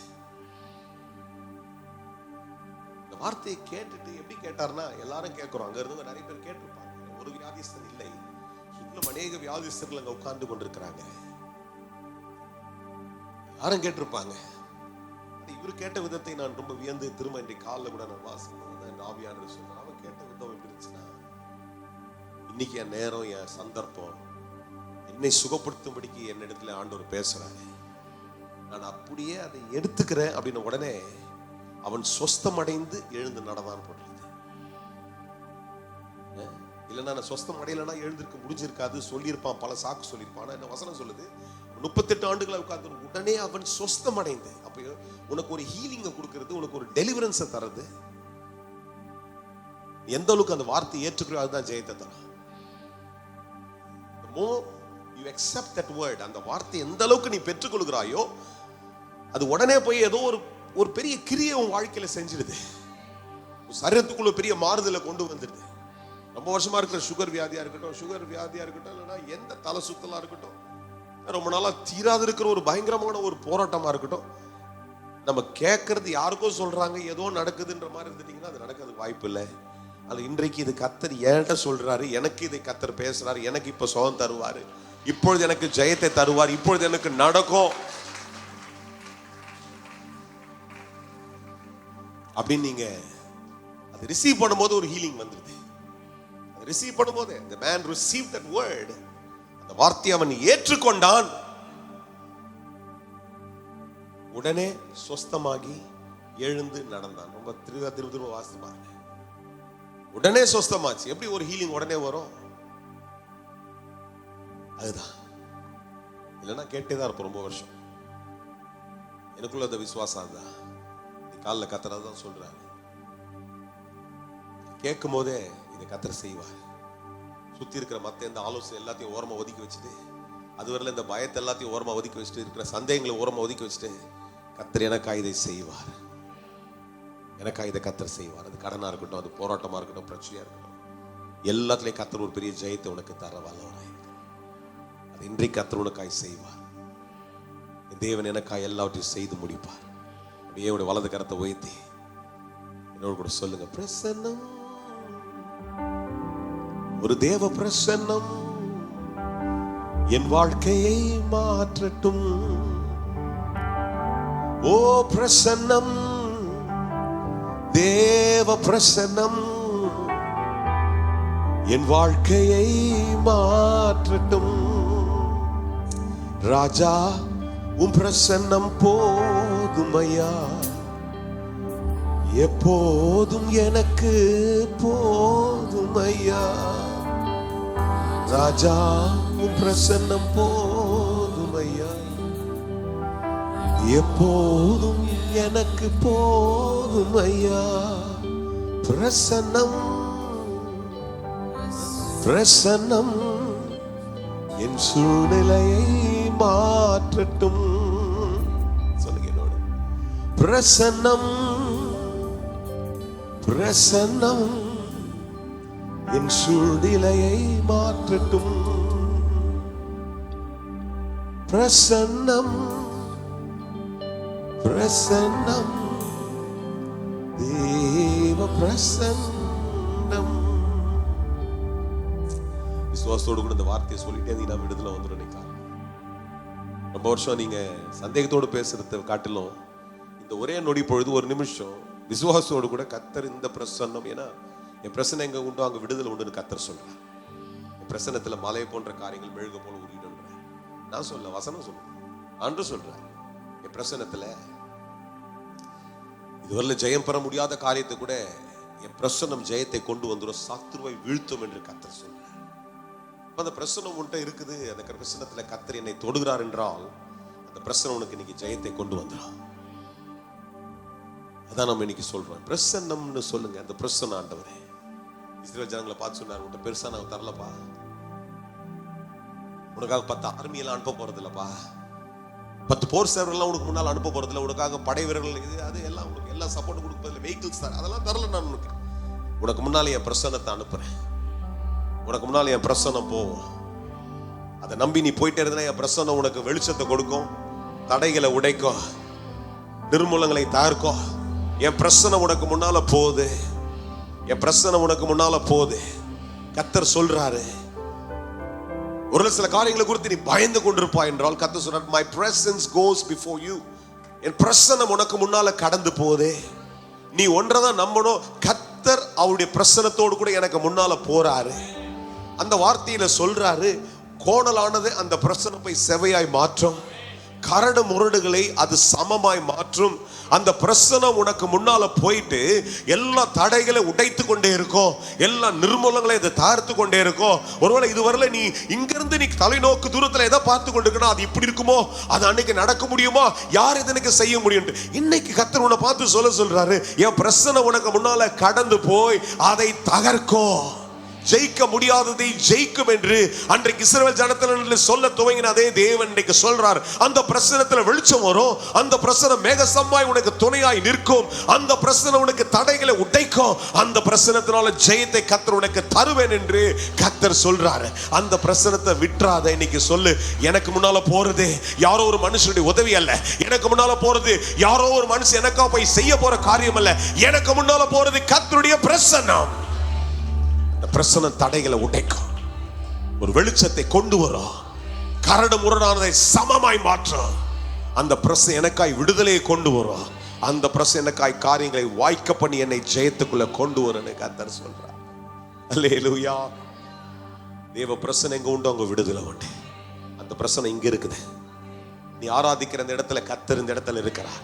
இந்த வார்த்தையை கேட்டுட்டு எப்படி கேட்டார்னா, எல்லாரும் கேட்கிறோம், அங்க இருந்து நிறைய பேர் கேட்டிருப்பாங்க. ஒரு வியாதிஸ்தன் இல்லை, சுற்றிலும் அநேக வியாதிஸ்தர்கள் அங்க உட்கார்ந்து கொண்டிருக்கிறாங்க. யாரும் கேட்டிருப்பாங்க. இவர் கேட்ட விதத்தை நான் ரொம்ப வியந்து திரும்ப இன்றைக்கு காலைல கூட நான் வாசிக்கிறேன். ஆவியானவர் சொல்றேன், அவன் கேட்ட விதம் எப்படி இருந்துச்சுன்னா, இன்னைக்கு என் நேரம், என் சந்தர்ப்பம், என்னை சுகப்படுத்தும்படிக்கு என்னிடத்துல ஆண்டவர் பேசுறாரு, நான் அப்படியே அதை எடுத்துக்கிறேன் அப்படின்னு உடனே அவன் சொஸ்தம் அடைந்து எழுந்து நடந்தான் போடுறது. இல்லைன்னா நான் சொஸ்தம் அடையலைன்னா எழுந்திருக்க முடிஞ்சிருக்காது, சொல்லியிருப்பான், பல சாக்கு சொல்லியிருப்பான். என்ன வசனம் சொல்லுது, 38 ஆண்டுகளை உட்கார்ந்து உடனே அவன் சொஸ்தம் அடைந்து. அப்ப உனக்கு ஒரு ஹீலிங்கை கொடுக்கிறது, உனக்கு ஒரு டெலிவரன்ஸை தரது. எந்த அளவுக்கு அந்த வார்த்தை ஏற்றுக்கிறோ அதுதான் ஜெயத்தை தரும். The more you accept that word, அந்த வார்த்தை எந்த அளவுக்கு நீ பெற்றுக்கொள்கிறாயோ அது உடனே போய் ஏதோ ஒரு பெரிய கிரியை உன் வாழ்க்கையில செஞ்சிடுது. சரீரத்துக்குள்ள பெரிய மாறுதலை கொண்டு வந்துடுது. ரொம்ப வருஷமா இருக்கிற சுகர் வியாதியா இருக்கட்டும், இல்லைன்னா எந்த தலை சுத்தலா இருக்கட்டும், ரொம்ப நாளா தீராது இருக்கிற ஒரு பயங்கரமான ஒரு போராட்டமா இருக்கட்டும், நம்ம கேட்கறது யாருக்கோ சொல்றாங்க, ஏதோ நடக்குதுன்ற மாதிரி இருந்துட்டீங்கன்னா அது நடக்கிறதுக்கு வாய்ப்பு இல்லை. அது இன்றைக்கு இது கர்த்தர் என்கிட்ட சொல்றாரு, எனக்கு இதை கர்த்தர் பேசுறாரு, எனக்கு இப்ப சுகம் தருவாரு, இப்பொழுது எனக்கு ஜெயத்தை தருவார், இப்பொழுது எனக்கு நடக்கும் அப்படின்னு நீங்க அதை ரிசீவ் பண்ணும்போது ஒரு ஹீலிங் வந்துருது. அதை ரிசீவ் பண்ணும்போது the man received that word, அந்த வார்த்தையை அவன் ஏற்றுக்கொண்டான், உடனே சொஸ்தமாகி எழுந்து நடந்தான். ரொம்ப திரும்ப வாசித்து பாருங்க. உடனே சொஸ்தமாச்சு. எப்படி ஒரு ஹீலிங் உடனே வரும்? அதுதான். இல்லைன்னா கேட்டேதான் இருப்போம் ரொம்ப வருஷம். எனக்குள்ள அந்த விசுவாசம் அதுதான். காலில் கத்துறதான் சொல்றாரு. கேட்கும் போதே இதை கத்தர் செய்வார். சுத்தி இருக்கிற மத்த எந்த ஆலோசனை எல்லாத்தையும் ஓரமா ஒதுக்கி வச்சுட்டு, அதுவரையில இந்த பயத்தை எல்லாத்தையும் ஓரமா ஒதுக்கி வச்சுட்டு, இருக்கிற சந்தேகங்களை ஓரமா ஒதுக்கி வச்சுட்டு, கத்தர் எனக்கா இதை செய்வார், எனக்கா இதை கத்தர் செய்வார். அது கடனா இருக்கட்டும், அது போராட்டமா இருக்கட்டும், பிரச்சனையா இருக்கட்டும், எல்லாத்துலயும் கத்தர் ஒரு பெரிய ஜெயத்தை உனக்கு தர வல்லவராய் இருக்கிறார். அது இன்றைக்கு கத்தர் உனக்காய் செய்வார். தேவன் எனக்காய் எல்லாவற்றையும் செய்து முடிப்பார். அப்படியே வலது கரத்தை உயர்த்தி என்னோடு கூட சொல்லுங்க, பிரசன்னம், ஒரு தேவ பிரசன்னம் என் வாழ்க்கையை மாற்றட்டும். ஓ பிரசன்னம், தேவ பிரசன்னம் என் வாழ்க்கையை மாற்றட்டும். ராஜா உம் பிரசன்னம் போதுமையா, எப்போதும் எனக்கு போதுமையா. ராஜா உம் பிரசன்னம் போதுமையா, எப்போதும் எனக்கு போதுமையா. பிரசன்னம், பிரசன்னம் என் சூழ்நிலையை மாற்றட்டும். சொல்லுங்க என்னோட, பிரசன்னம், பிரசன்னம் என் சூழ்நிலையை மாற்றட்டும். பிரசன்னம், பிரசன்னம், தேவ பிரசன்னம். விசுவாசத்தோடு கூட இந்த வார்த்தையை சொல்லிட்டே இருந்தீங்கன்னா விடுதலை வந்துடும். ரொம்ப வருஷம் நீங்க சந்தேகத்தோடு பேசுறத காட்டிலும் இந்த ஒரே நொடி பொழுது ஒரு நிமிஷம் விசுவாசத்தோடு கூட கத்தர் இந்த பிரசன்னம், ஏன்னா என் பிரசனம் எங்க உண்டோ அங்க விடுதலை உண்டுன்னு கத்தர் சொல்றார். என் பிரசனத்துல மலை போன்ற காரியங்கள் மெழுக போல உருகிடும். நான் சொல்ல, வசனம் சொல்ல, அன்று சொல்றேன். என் பிரசனத்துல இதுவரை ஜெயம் பெற முடியாத காரியத்தை கூட என் பிரசனம் ஜெயத்தை கொண்டு வந்துடும், சத்துருவை வீழ்த்தும் என்று கத்தர் சொல்றார். அந்த பிரசனம் உன்ட்ட இருக்குது. அந்த பிரசனத்துல கத்தர் என்னை தொடுகிறார் என்றால் அந்த பிரசனம் உனக்கு இன்னைக்கு ஜெயத்தை கொண்டு வந்துடும். அதான் நம்ம இன்னைக்கு சொல்றோம், பிரசன்னம்னு சொல்லுங்க. அந்த பிரசன்ன ஆண்டவரே இஸ்ரவேல் ஜனங்களை பார்த்து சொன்னார், உன்ட்ட பெருசா நான் தரலப்பா, உனக்காக 10 ஆர்மியெல்லாம் அனுப்ப போறது இல்லப்பா, 10 போர் சேவர்கள்லாம் உனக்கு முன்னால் அனுப்ப போறது இல்லை, உனக்காக படை வீரர்கள் இது அது எல்லாம் உனக்கு எல்லா சப்போர்ட் கொடுப்பதில்லை, வெஹிக்கிள்ஸ் தர அதெல்லாம் தரல. நான் உனக்கு முன்னால என் பிரசன்னத்தை அனுப்புறேன், உனக்கு முன்னால என் பிரசன்னம் போவோம். அதை நம்பி நீ போயிட்டே இருந்தா என் பிரசன்னம் உனக்கு வெளிச்சத்தை கொடுக்கும், தடைகளை உடைக்கும், நிர்மூலங்களை தகர்க்கும். என் பிரசன்னம் உனக்கு முன்னால போகுது, என் பிரசன்னம் உனக்கு முன்னால போகுது. கத்தர் சொல்றாரு, ஒரு சில காரியங்களை குறித்து நீ பயந்து கொண்டிருப்பா என்றால் கத்தர் சொல்றார், my presence goes before you. என் பிரசன்னம் உனக்கு முன்னால கடந்து போகுது. நீ ஒன்றதான் நம்பணும், கத்தர் அவருடைய பிரசன்னத்தோடு கூட எனக்கு முன்னால போறாரு. அந்த வார்த்தையில சொல்றாரு, கோணலானது அந்த பிரசன்னத்தை செவையாய் மாற்றும், கரடு முரடுகளை அது சமமாய் மாற்றும். அந்த பிரசனம் உனக்கு முன்னால போயிட்டு எல்லா தடைகளை உடைத்து கொண்டே இருக்கும், எல்லா நிர்மூலங்களை இதை தகர்த்து கொண்டே இருக்கும். ஒருவேளை இதுவரை நீ இங்கிருந்து நீ தலைநோக்கு தூரத்துல எதை பார்த்து கொண்டிருக்கணும், அது இப்படி இருக்குமோ, அது அன்னைக்கு நடக்க முடியுமா, யார் இதனுக்கு செய்ய முடியும். இன்னைக்கு கர்த்தர் உன்னை பார்த்து சொல்றாரு, என் பிரசனம் உனக்கு முன்னால கடந்து போய் அதை தகர்க்கும், ஜெயிக்க முடியாததை ஜெயிக்கும் என்று அன்றைக்கு இஸ்ரவேல் ஜனத்தினர் சொல்ல துவங்கின அதே தேவன் இன்றைக்கு சொல்றார், அந்த பிரசனத்துல வெளிச்சம் வரும், அந்த பிரசனம் மேகசமாய் உனக்கு துணையாய் நிற்கும், அந்த பிரசனம் உனக்கு தடைகளை உடைக்கும், அந்த பிரசனத்தினால ஜெயத்தை கர்த்தர் உனக்கு தருவேன் என்று கர்த்தர் சொல்றாரு. அந்த பிரசனத்தை விட்டுறாத. இன்னைக்கு சொல்லு, எனக்கு முன்னால போறது யாரோ ஒரு மனுஷனுடைய உதவி அல்ல, எனக்கு முன்னால போறது யாரோ ஒரு மனுஷன் எனக்கா போய் செய்ய போற காரியம் அல்ல, எனக்கு முன்னால போறது கர்த்தருடைய பிரசன்னம். பிரசன்னம் தடைகளை உடைக்கும், ஒரு வெளிச்சத்தை கொண்டு வரும், கரடு முரடானதை சமமாய் மாற்றும். அந்த பிரசன்னம் எனக்காய் விடுதலையை கொண்டு வரும், அந்த பிரசன்னம் எனக்காய் காரியங்களை வாய்க்க பண்ணி என்னை ஜெயத்துக்குள்ள கொண்டு வரும் கர்த்தர் சொல்றார். அல்லேலூயா. தேவ பிரசன்னம் எங்க உண்டோ அங்க விடுதலை உண்டு. அந்த பிரசன்னம் இங்க இருக்குது. நீ ஆராதிக்கிற அந்த இடத்துல கர்த்தர் இந்த இடத்துல இருக்கிறார்.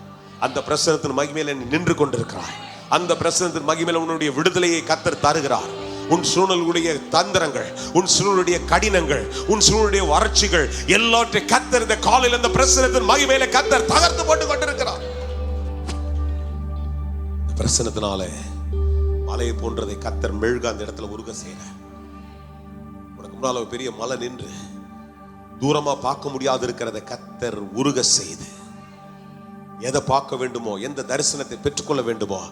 அந்த பிரசன்னத்தின் மகிமையில நீ நின்று கொண்டிருக்கிறாய். அந்த பிரசன்னத்தின் மகிமையில உன்னுடைய விடுதலையை கர்த்தர் தருகிறார். உன் சூழலுடைய தந்திரங்கள், உன் சூழலுடைய கடினங்கள், உன் சூழலுடைய வறட்சிகள் எல்லாற்றை கர்த்தர் இந்த காலையில் அந்த பிரசன்னத்தின் மகிமையில கர்த்தர் தகர்த்து போட்டு கொண்டிருக்கிறார். இந்த பிரசன்னத்தினால மலையை போன்றதை கர்த்தர் மெழுக அந்த இடத்துல உருக செய்யற. உனக்கு முன்னால ஒரு பெரிய மலை நின்று தூரமா பார்க்க முடியாது இருக்கிறத கர்த்தர் உருக செய்து, எதை பார்க்க வேண்டுமோ, எந்த தரிசனத்தை பெற்றுக்கொள்ள வேண்டுமோ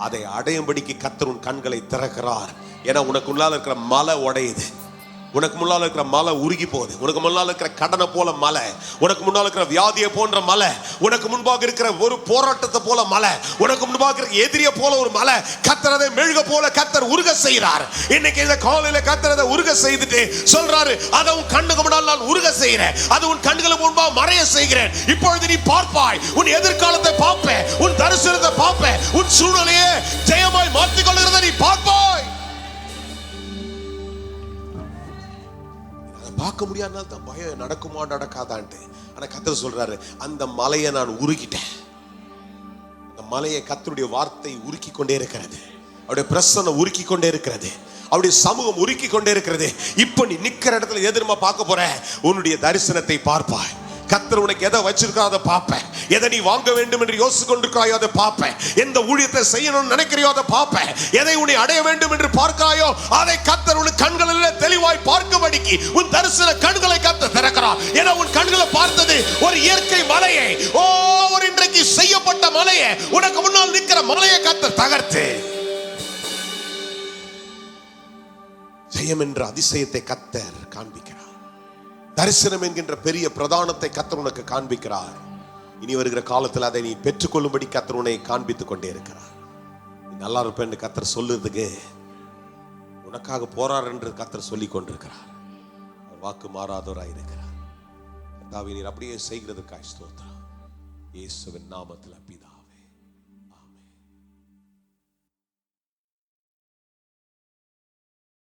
அதை அடையும்படிக்கு கர்த்தர் உன் கண்களை திறக்கிறார். ஏன்னா உனக்கு முன்னால இருக்கிற மலை உடையுது, உனக்கு முன்னால இருக்கிற மலை உருகி போகுது, உனக்கு முன்னால இருக்கிற கடனை போல மலை, உனக்கு முன்னால இருக்கிற வியாதியை போன்ற மலை, உனக்கு முன்பாக இருக்கிற ஒரு போராட்டத்தை போல மலை, உனக்கு முன்பாக இருக்கிற எதிரியை போல ஒரு மலை, கர்த்தர் அதை மெழுக போல கர்த்தர் உருக செய்கிறார். இன்னைக்கு இந்த காலையில கர்த்தர் அதை உருக செய்துட்டு சொல்றாரு, அதை உன் கண்ணுக்கு முன்னால் நான் உருக செய்கிறேன், அது உன் கண்களுக்கு முன்பாக மறைய செய்கிறேன். இப்பொழுது நீ பார்ப்பாய், உன் எதிர்காலத்தை பார்ப்பேன், உன் தரிசனத்தை பார்ப்பேன், உன் சூழ்நிலையை ஜெயமாய் மாற்றிக் கொள்கிறதை நீ பார்ப்பாய். பார்க்க முடியாதனால தான் பயம், நடக்குமா நடக்காதான்ட்டு. ஆனா கர்த்தர் சொல்றாரு, அந்த மலையை நான் உருக்கிட்டேன். அந்த மலையை கர்த்தருடைய வார்த்தை உருக்கி கொண்டே இருக்கிறது, அவருடைய பிரசன்னம் உருக்கி கொண்டே இருக்கிறது, அவருடைய சமூகம் உருக்கி கொண்டே இருக்கிறது. இப்ப நீ நிக்கிற இடத்துல எதிர்மா பார்க்க போற, உன்னுடைய தரிசனத்தை பார்ப்பாய். கர்த்தர் உனக்கு எதை வச்சிருக்கா அதை பார்ப்பேன், எதை நீ வாங்க வேண்டும் என்று யோசித்துக் கொண்டிருக்காயோ அதை பார்ப்பேன், எந்த ஊழியத்தை செய்யணும்னு நினைக்கிறியோ அதை பார்ப்பேன், எதை உன்னை அடைய வேண்டும் என்று பார்க்கிறாயோ அதை கர்த்தர் உன் கண்களில் தெளிவாய் பார்க்கும்படிக்கு உன் தரிசன கண்களை கர்த்தர் திறக்கிறார். ஏன்னா உன் கண்களை பார்த்தது ஒரு இயற்கை மலையை, ஒரு இன்றைக்கு செய்யப்பட்ட மலையை, உனக்கு முன்னால் நிற்கிற மலையை கர்த்தர் தகர்த்து ஜெயம் என்ற அதிசயத்தை கர்த்தர் காண்பிக்கிறார். தரிசனம் என்கின்ற பெரிய பிரதானத்தை கர்த்தர் உனக்கு காண்பிக்கிறார். இனி வருகிற காலத்தில் அதை நீ பெற்றுக்கொள்ளும்படி கர்த்தர் உன்னை காண்பித்துக் கொண்டே இருக்கிறார். நல்லா இருப்பேன் கர்த்தர் சொல்லுறதுக்கு உனக்காக போறார் என்று கர்த்தர் சொல்லிக் கொண்டிருக்கிறார். வாக்கு மாறாதவராய் இருக்கிறார். கர்த்தாவே நீர் அப்படியே செய்கிறதுக்காய் ஸ்தோத்திரம். இயேசுவின் நாமத்தில் பிதா.